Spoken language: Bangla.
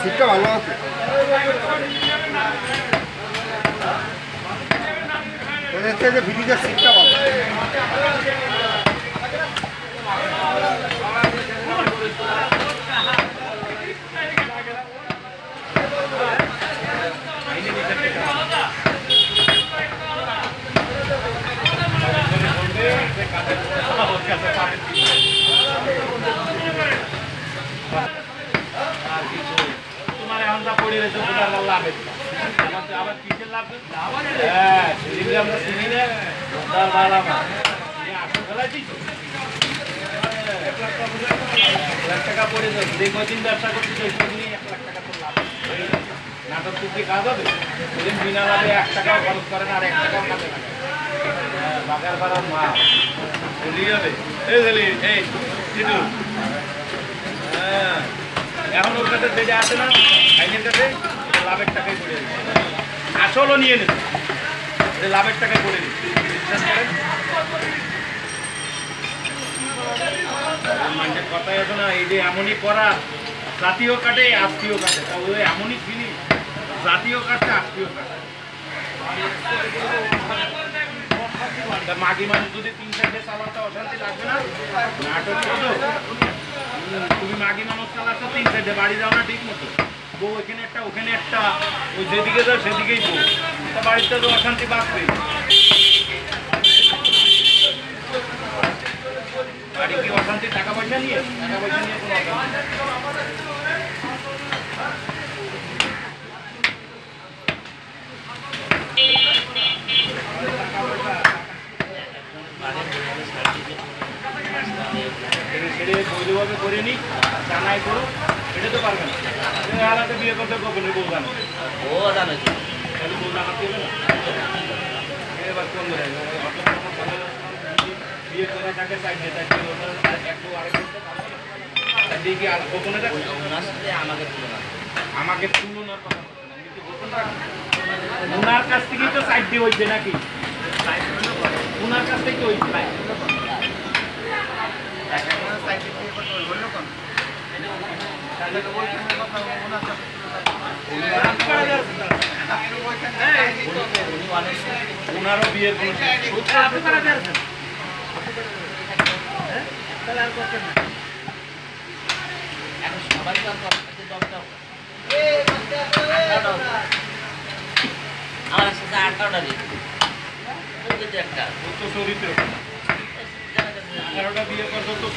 সিটটা ভালো আছে। ভিডিওর সিটটা ভালো। নাটক টুকরি কাজ হবে সেদিন বিনা লাভে 1 টাকাও খরচ করে না আর 1 টাকাও কাজে লাগে বাগার বাড়ার মা বলি হবে এই জিতু এখন ওর কাছে যেটা আছে না আইনের কাছে লাভের টাকায় করে আসলও নিয়ে নেবে লাভের টাকায় করে বিশ্বাস করেন মানুষের কথাই আছে না এই যে এমনই করা জাতীয় কাটে আত্মীয় কাটে তা ওই এমনই ফিনি জাতীয় কাটে আত্মীয় কাটে মাগি মানুষ যদি 3 সাইডে চালাতে অশান্তি লাগবে না নাটক তুমি মাগি মানুষ চালাচ্ছ 3 সাইডে বাড়ি যাও না ঠিক মতো বউ এখানে একটা ওখানে একটা ওই যেদিকে যাও সেদিকেই বউ তা বাড়িতে তো অশান্তি বাঁচবে বাড়ি কি অশান্তি টাকা পয়সা নিয়ে কোনো বৈধভাবে করে নি জানাই করো এটা তো পারবে না হালাতে বিয়ে করতে কখন বউ জানো ও জানো তাহলে বউ জানাতে হবে না এবার কোন বিয়ে করে তাকে চাই দেখি আর গোপনে আমাকে তুলনার কথা ওনার কাছ থেকেই তো সাইড দিয়ে হইছে নাকি ওনার কাছ থেকে হইছে ওনারও বিয়ের কোনো আমার সাথে 18টা দিন একটা চরিত্র 18টা বিয়ে করতো